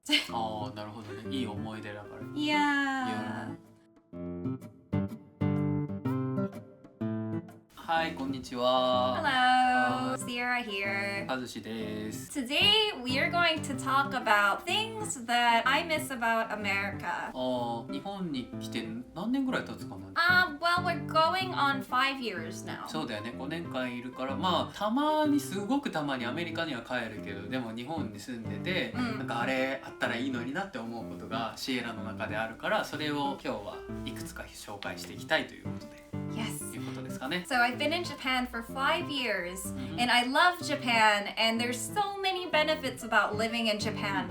ああ、なるほどね。いい思い出だから。Yeah. はい、こんにちは。Hello, Ciara here. かずしです。Today we are going to talk about things that I miss about America. ああ、日本に来て何年ぐらい経つかな。Well, we're going on 5 years now. そうだよね、5年間いるから、まあたまにすごくたまにアメリカには帰るけど、でも日本に住んでて、なんかあれあったらいいのになって思うことがシエラの中であるから、それを今日はいくつか紹介していきたいということで。Yes. いうことですかね。So I've been in Japan for 5 years, and I love Japan, and there's so many benefits about living in Japan.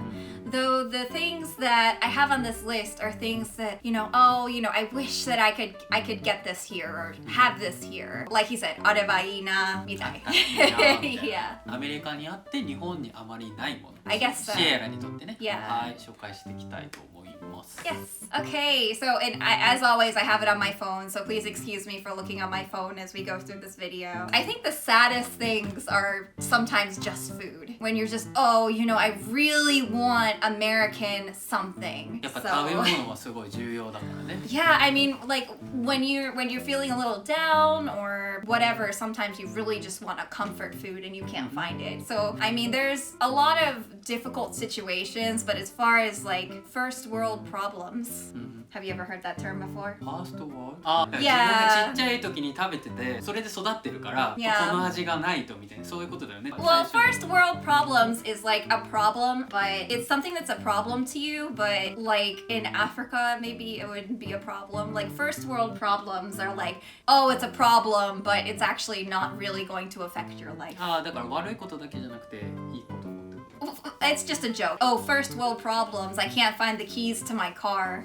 Though the things that I have on this list are things that, I wish that I could get this here or have this here. Like he said, あればいいなみたい。Yeah. アメリカにあって日本にあまりないもの。I guess so. シエラにとってね。Yeah. はい、紹介していきたいと思います。Yes. Okay. So, as always, I have it on my phone. So please excuse me for looking on my phone as we go through this video. I think the saddest things are sometimes just food. When you're just, I really want American something. やっぱ食べ物はすごい重要だからね。Yeah, I mean, like when you're feeling a little down or whatever, sometimes you really just want a comfort food and you can't find it. So, I mean, there's a lot of difficult situations, but as far as like first world problems, have you ever heard that term before? ファーストワールド？あ、自分がちっちゃい時に食べてて、それで育ってるから、この味がないとみたいな、そういうことだよね。Well, first world problems is like a problem, but it's something that's a problem to you, but like in Africa, maybe it wouldn't be a problem. Like first world problems are like, oh, it's a problem, but it's actually not really going to affect your life. あ、だから悪いことだけじゃなくて、いいこともってこと。It's just a joke. Oh, first world problems. I can't find the keys to my car.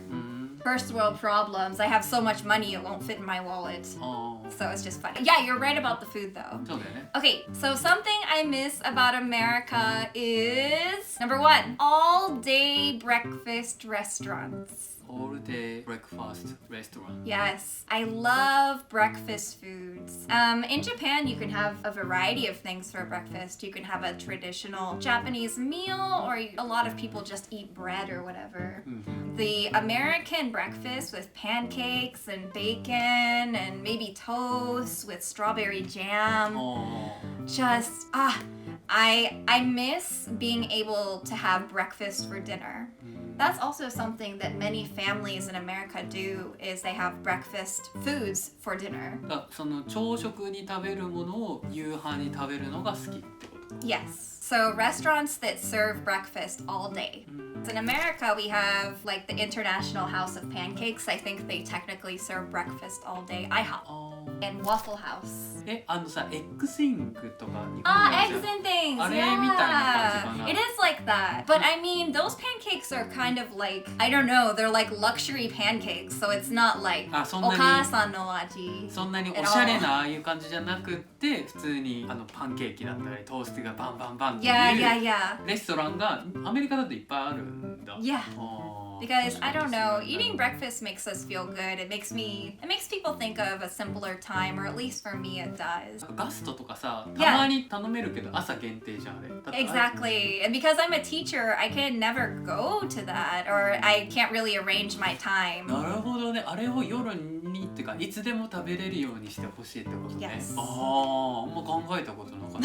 First world problems. I have so much money it won't fit in my wallet. So it's just funny. Yeah, you're right about the food though. そうだよね。Okay, so something I miss about America is number 1, all-day breakfast restaurants. All day breakfast restaurant. Yes, I love breakfast foods. In Japan, you can have a variety of things for breakfast. You can have a traditional Japanese meal, or a lot of people just eat bread or whatever. The American breakfast with pancakes and bacon and maybe toast with strawberry jam. Just, I miss being able to have breakfast for dinner. That's also something that many families in America do, is they have breakfast foods for dinner. その朝食に食べるものを夕飯に食べるのが好きってこと？ Yes. So restaurants that serve breakfast all day. In America, we have like the International House of Pancakes. I think they technically serve breakfast all day. IHOP. And Waffle House. あのさ、エッグスイングとか日本に Eggs and things. あれみたいな感じかな。 It is like that. But I mean, those pancakes are kind of like, I don't know, they're like luxury pancakes. So it's not like そんなに、お母さんの味。そんなにおしゃれなああいう感じじゃなくって、普通にパンケーキだったりトーストがバンバンバンっていうレストランがアメリカだといっぱいあるんだ。Yeah. Because I don't know, eating breakfast makes us feel good. It makes people think of a simpler time, or at least for me it does. ガストとかさ、たまに頼めるけど朝限定じゃんあれ。Exactly. And because I'm a teacher, I can never go to that, or I can't really arrange my time. なるほどね。あれを夜にってかいつでも食べれるようにしてほしいってことね。Yes. あんま考えたことなかっ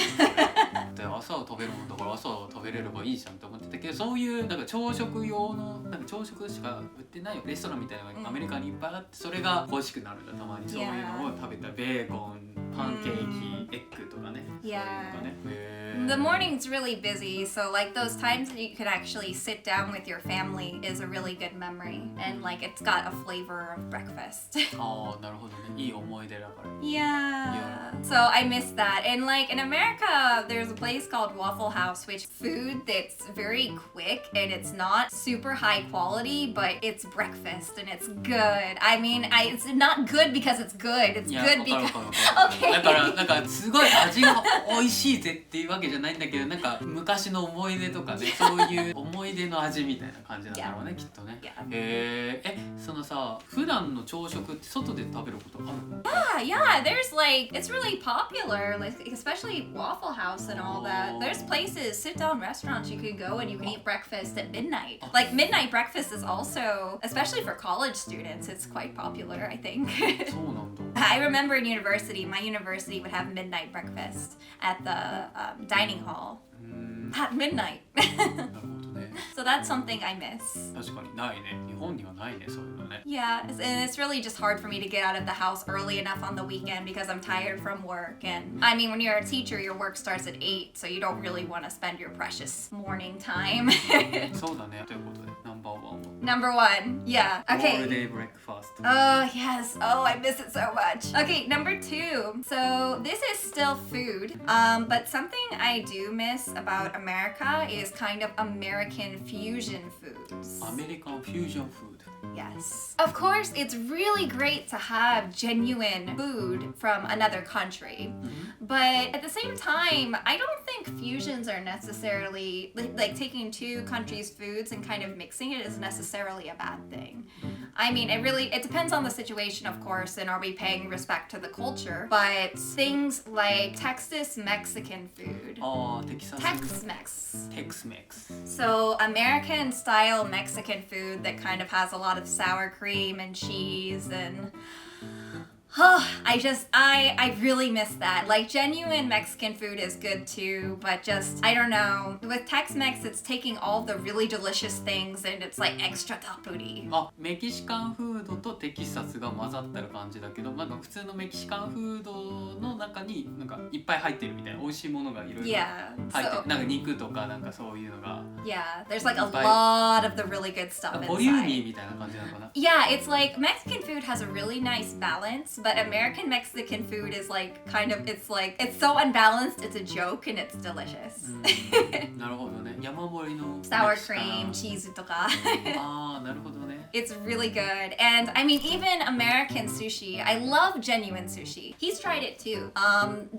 た。で朝を食べるもんだから朝を食べれればいいじゃんって思ってたけど、そういうなんか朝食用のなんか朝食しか売ってないレストランみたいなのがアメリカにいっぱいあって、それが欲しくなるんだ。たまにそういうのを食べたベーコン、パンケーキ、エッグとかね。Yeah. そういうのがね。The morning's really busy, so like those times that you can actually sit down with your family is a really good memory, and like it's got a flavor of breakfast. ああ、なるほどね。いい思い出だから。Yeah. So I miss that. And like in America, there's a place called Waffle House, which food that's very quick and it's not super high quality, but it's breakfast and it's good. I mean, it's not good because it's good. It's good because だからなんかすごい味が美味しいぜっていうわけじゃないんだけど、なんか昔の思い出とかね、そういう思い出の味みたいな感じなんだろうね、きっとね。そのさ、普段の朝食って外で食べることあるの？ Yeah, there's like, it's really popular, like especially Waffle House and all that. There's places, sit down restaurants you can go and you can eat breakfast at midnight. Like midnight breakfast is also, especially for college students, it's quite popular, I think. そうなんだ。I remember in university, my university would have midnight breakfast at the dining hall at midnight. なるほどね。So that's something I miss. 確かにないね。日本にはないね、そういうのね。Yeah, and it's really just hard for me to get out of the house early enough on the weekend because I'm tired from work. And I mean, when you're a teacher, your work starts at 8, so you don't really want to spend your precious morning time. そうだね。ということで、ナンバーワンは。Number 1, yeah. Okay. All day breakfast. Oh, yes. Oh, I miss it so much. Okay, number 2. So this is still food, but something I do miss about America is kind of American fusion foods. American fusion food. Yes. Of course, it's really great to have genuine food from another country. But at the same time, I don't think fusions are necessarily, like taking two countries' foods and kind of mixing it is necessarily a bad thing. I mean, it depends on the situation, of course, and are we paying respect to the culture? But things like Texas Mexican food. Oh, Texas. Tex-Mex. Tex-Mex. So American style Mexican food that kind of has a lot of sour cream and cheese and I really miss that. Like genuine Mexican food is good too, but just, I don't know. With Tex-Mex, it's taking all the really delicious things and it's like extra tapuri. あ、メキシカンフードとテキサスが混ざってる感じだけど、なんか普通のメキシカンフードの中になんかいっぱい入ってるみたいな、美味しいものがいろいろ入ってる。Yeah. なんか肉とかなんかそういうのが。Yeah, there's like a lot of the really good stuff inside. ボリューミーみたいな感じなのかな。Yeah, it's like Mexican food has a really nice balance, but American Mexican food is like kind of, it's so unbalanced, it's a joke and it's delicious. なるほどね。山盛りの Sour cream, cheese とか。ああ、なるほどね。It's really good. And I mean, even American sushi, I love genuine sushi. He's tried it too.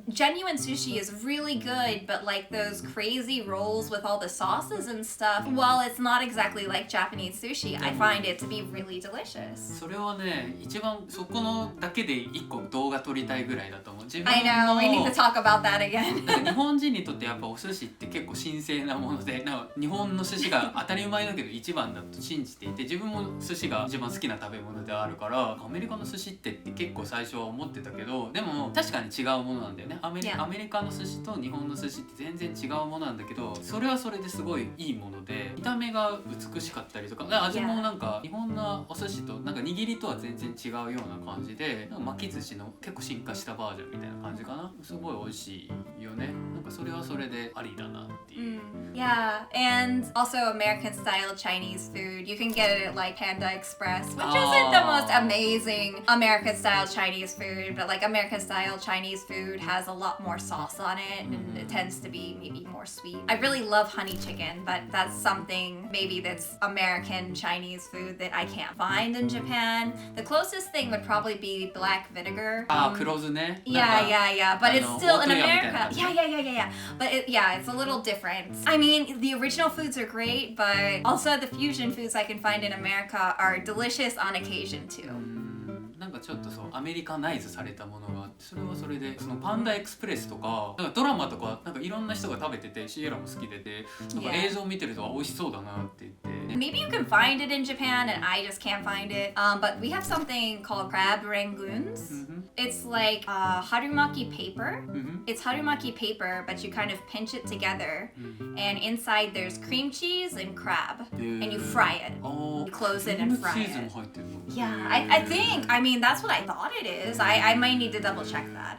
Genuine sushi is really good, but like those crazy rolls with all the sauces and stuff, while it's not exactly like Japanese sushi, I find it to be really delicious. それはね、一番そこのだけで一個動画撮りたいぐらいだと思う。自分の I know, we need to talk about that again. なんか日本人にとってやっぱお寿司って結構神聖なもので、なんか日本の寿司が当たり前だけど一番だと信じていて、自分も寿司が一番好きな食べ物であるから、アメリカの寿司って結構最初は思ってたけど、でも確かに違うものなんだよね。アメリカの寿司と日本の寿司って全然違うものなんだけど、それはそれですごいいいもので、見た目が美しかったりとか、味もなんか日本のお寿司となんか握りとは全然違うような感じで、なんか巻き寿司の結構進化したバージョンみたいな感じかな。すごい美味しいよね。なんかそれはそれでありだなっていう。Yeah, and also American style Chinese food. You can get it at like Panda Express, which isn't the most amazing American style Chinese food, but like American style Chinese food has a lot more sauce on it and it tends to be maybe more sweet. I really love honey chicken, but that's something maybe that's American Chinese food that I can't find in Japan. The closest thing would probably be black vinegar. 黒酢ね。Yeah, but it's still in America. Yeah. But it's a little different. I mean, the original foods are great, but also the fusion foods I can find in America are delicious on occasion too. なんかちょっとそうアメリカナイズされたものがあって、それはそれでそのパンダエクスプレスとか、なんかドラマとかなんかいろんな人が食べてて、シエラも好きでて、なんか映像見てると美味しそうだなって言って。Maybe you can find it in Japan and I just can't find it. But we have something called crab rangoons. It's like harumaki paper. It's harumaki paper, but you kind of pinch it together, and inside there's cream cheese and crab, and you fry it. You close it and fry it. Yeah, I think. I mean, that's what I thought it is. I might need to double check that.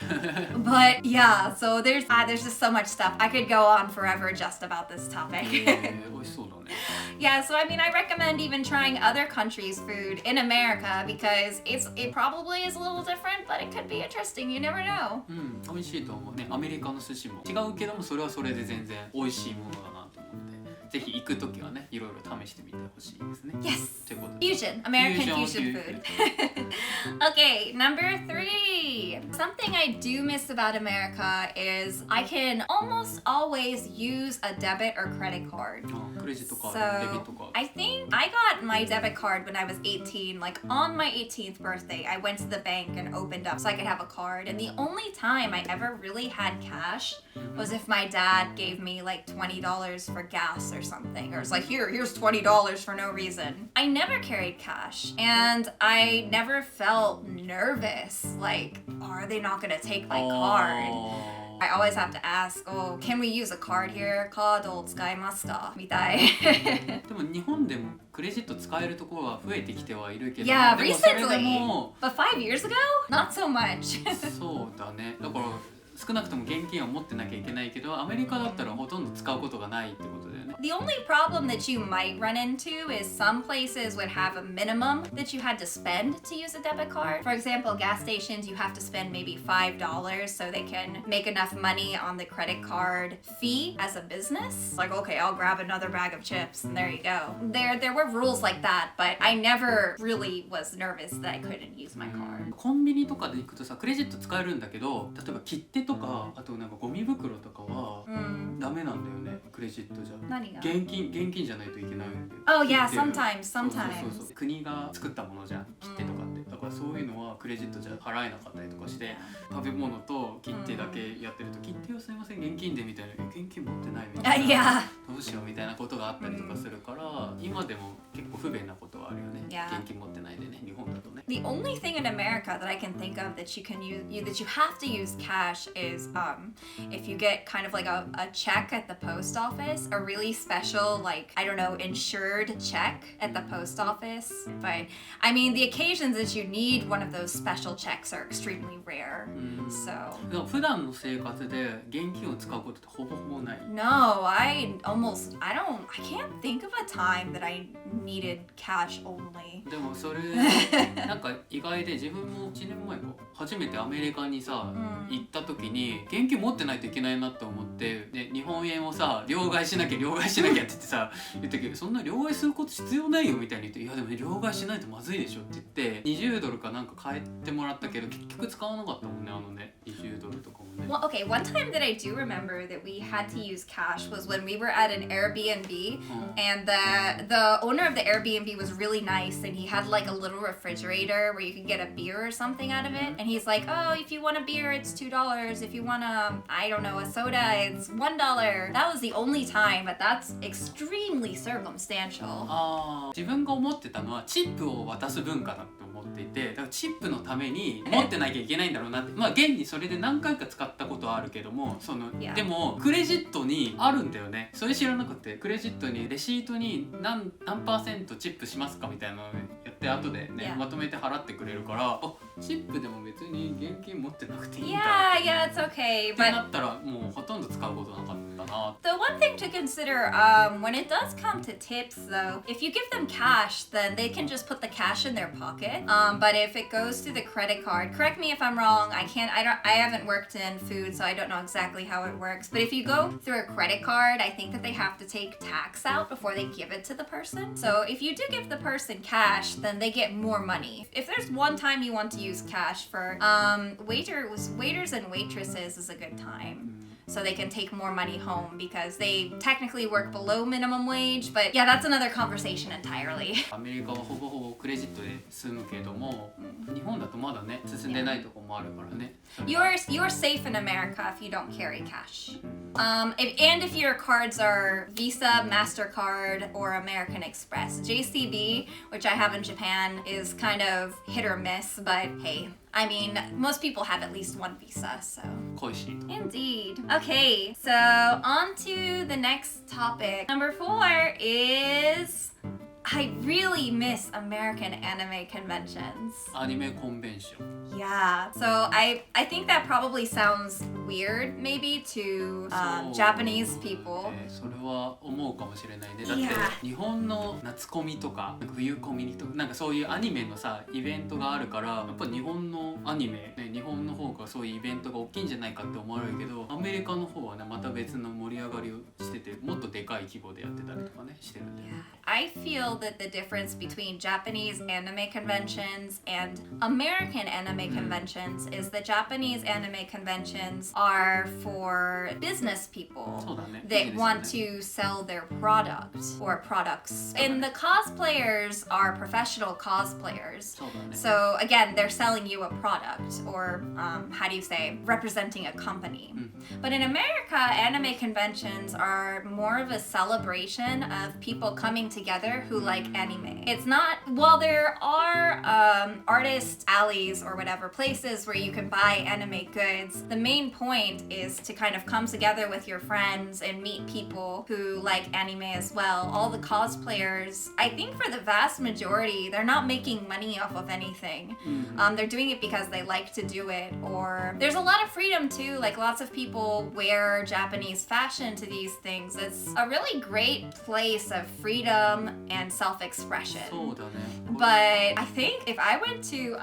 But yeah, so there's just so much stuff. I could go on forever just about this topic. Yeah, so I mean, I recommend even trying other countries' food in America because it probably is a little different, but it could be interesting. You never know. 美味しいと思うね。アメリカの寿司も違うけども、それはそれで全然美味しいものだなと思って。ぜひ行くときはねいろいろ試してみてほしいですね。 Yes. ということで Fusion. American fusion food. Okay, number 3. Something I do miss about America is I can almost always use a debit or credit card. クレジットカード、デビッ So トカード。 I think I got my debit card when I was 18. Like on my 18th birthday, I went to the bank and opened up so I could have a card. And the only time I ever really had cash was if my dad gave me like $20 for gas or something. Or it's like, here's $20 for no reason. I never carried cash. And I never felt nervous. Like, are they not gonna take my card? I always have to ask, oh, can we use a card here? カードを使いますかみたい。でも日本でもクレジット使えるところは増えてきてはいるけど、 Yeah, でもそれで recently. も But 5 years ago? Not so much. そうだね。だから少なくとも現金を持ってなきゃいけないけど、アメリカだったらほとんど使うことがないってことだよね。 The only problem that you might run into is some places would have a minimum that you had to spend to use a debit card. For example, gas stations, you have to spend maybe $5 so they can make enough money on the credit card fee as a business. Like, okay, I'll grab another bag of chips and there you go. There were rules like that, but I never really was nervous that I couldn't use my card. コンビニとかで行くとさ、クレジット使えるんだけど、例えば切手とか、あとなんかゴミ袋とかはダメなんだよね、クレジットじゃ。何が？現金じゃないといけないんだよ。 Oh yeah, 切手 sometimes. そう。国が作ったものじゃん、切手とかって。だからそういうのはクレジットじゃ払えなかったりとかして、食べ物と切手だけやってると、切手をすいません現金でみたいな、現金持ってないみたいな、Yeah. どうしようみたいなことがあったりとかするから、今でも結構不便なことはあるよね。 Yeah. 現金持ってないでね、日本だとね。 The only thing in America that I can think of that you can use that you have to use cash is if you get kind of like a check at the post office, a really special like I don't know insured check at the post office. But I mean the occasions that you need one of those special checks are extremely rare. So でも普段の生活で現金を使うことってほぼほぼない。 no, I can't think of a time that I needed cash only. でもそれなんか意外で、自分も1年前か初めてアメリカにさ、行った時に現金持ってないといけないなと思って、で日本円をさ両替しなきゃって言ってさ言ったけど、そんな両替すること必要ないよみたいに言って、いやでもね両替しないとまずいでしょって言って$20かなんか返ってもらったけど、結局使わなかったもんね、あのね$20とかもね。 Well, okay, one time that I do remember that we had to use cash was when we were at an Airbnb, and the owner of the Airbnb was really nice, and he had like a little refrigerator where you could get a beer or something out of it, and he's like, oh, if you want a beer, it's $2. If you want I don't know, a soda, it's $1. That was the only time, but that's extremely circumstantial. 自分が思ってたのはチップを渡す文化だって思っていて、だからチップのために持ってなきゃいけないんだろうなって、まあ現にそれで何回か使ったことはあるけども、Yeah. でもクレジットにあるんだよね。それ知らなくて、クレジットにレシートに何%チップしますかみたいなのをやって後でね、 Yeah. まとめて払ってくれるから、あ、チップでも別に現金持ってなくていいんだ Yeah, it's okay, って but なったらもうほとんど使うことなかったな。 the one thing to consider when it does come to tips, though, if you give them cash, then they can just put the cash in their pocket. But if it goes through the credit card, correct me if I'm wrong. I haven't worked in food, so I don't know exactly how it works. But if you go through a credit card, I think that they have to take tax out before they give it to the person. So if you do give the person cash, then they get more money. If there's one time you want to use cash for waiters and waitresses is a good time. So they can take more money home because they technically work below minimum wage. But yeah, that's another conversation entirely. アメリカはほぼほぼクレジットで済むけども、日本だとまだね進んでないとこもあるからね。 You're safe in America if you don't carry cash. If your cards are Visa, MasterCard, or American Express. JCB, which I have in Japan, is kind of hit or miss, but hey, I mean, most people have at least one Visa, so. 恋しいと。 Indeed. Okay, so on to the next topic. Number 4 is I really miss American anime conventions. アニメコンベンション Yeah, so I think that probably sounds weird maybe to そう Japanese people. それは思うかもしれないね。だって Yeah. 日本の夏コミとかなんか冬コミとかなんかそういうアニメのさイベントがあるからやっぱ日本のアニメ、ね、日本の方がそういうイベントが大きいんじゃないかって思われるけどアメリカの方はねまた別の盛り上がりをしててもっとでかい規模でやってたりとかねしてるんで、Yeah. I feel that the difference between Japanese anime conventions and American anime conventions is that Japanese anime conventions are for business people そうだね that want to sell their product or products. And the cosplayers are professional cosplayers. そうだね So again, they're selling you a product or how do you say, representing a company. But in America, anime conventions are more of a celebration of people coming together who like anime. It's not, while there are artist alleys or whatever, places where you can buy anime goods, the main point is to kind of come together with your friends and meet people who like anime as well. All the cosplayers, I think for the vast majority, they're not making money off of anything. They're doing it because they like to do it, or there's a lot of freedom too. Like lots of people wear Japanese fashion to these things. It's a really great place of freedom and self-expression. そうだね But I think if I went to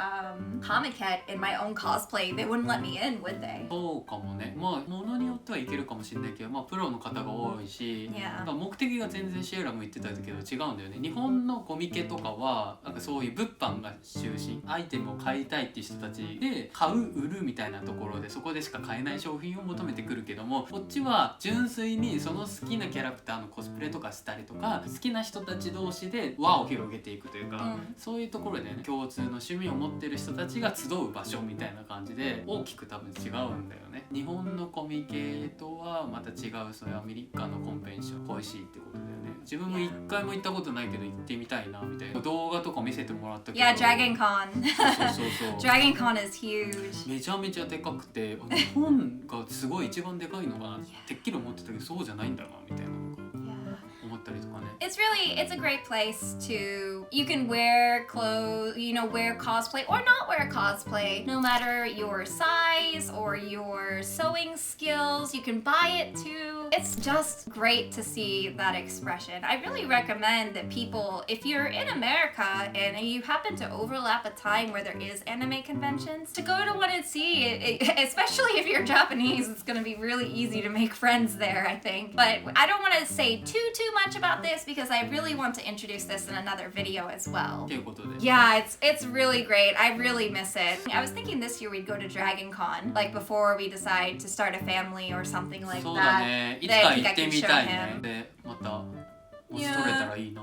Comic-Con in my own cosplay, they wouldn't let me in, would they? そうかもねまあものによってはいけるかもしれないけどまあプロの方が多いし、 Yeah. なんか目的が全然シエラも言ってたけど違うんだよね日本のコミケとかはなんかそういう物販が中心アイテムを買いたいっていう人たちで買う売るみたいなところでそこでしか買えない商品を求めてくるけどもこっちは純粋にその好きなキャラクターのコスプレとかしたりとか好きな人たち同士で輪を広げていくというか、そういうところでね共通の趣味を持ってる人たちが集う場所みたいな感じで大きく多分違うんだよね日本のコミケとはまた違うそういうアメリカのコンベンション恋しいってことだよね自分も一回も行ったことないけど行ってみたいなみたいな動画とか見せてもらったけど Yeah, Dragon Con. そう Dragon Con is huge. めちゃめちゃでかくて日本がすごい一番でかいのかなてっきり思ってたけどそうじゃないんだなみたいなのが Yeah. 思ったりとかね It's a great place to, you can wear clothes, wear cosplay or not wear cosplay, no matter your size or your sewing skills, you can buy it too. It's just great to see that expression. I really recommend that people, if you're in America and you happen to overlap a time where there is anime conventions, to go to one and see it, especially if you're Japanese, it's going to be really easy to make friends there, I think. But I don't want to say too much about this because I really want to introduce this in another video as well. ということで Yeah, it's really great. I really miss it. I was thinking this year we'd go to Dragon Con, like before we decide to start a family or something like そうだ that. ねいつか That 行 I って could み show たいね him. でまたもし取れたらいいな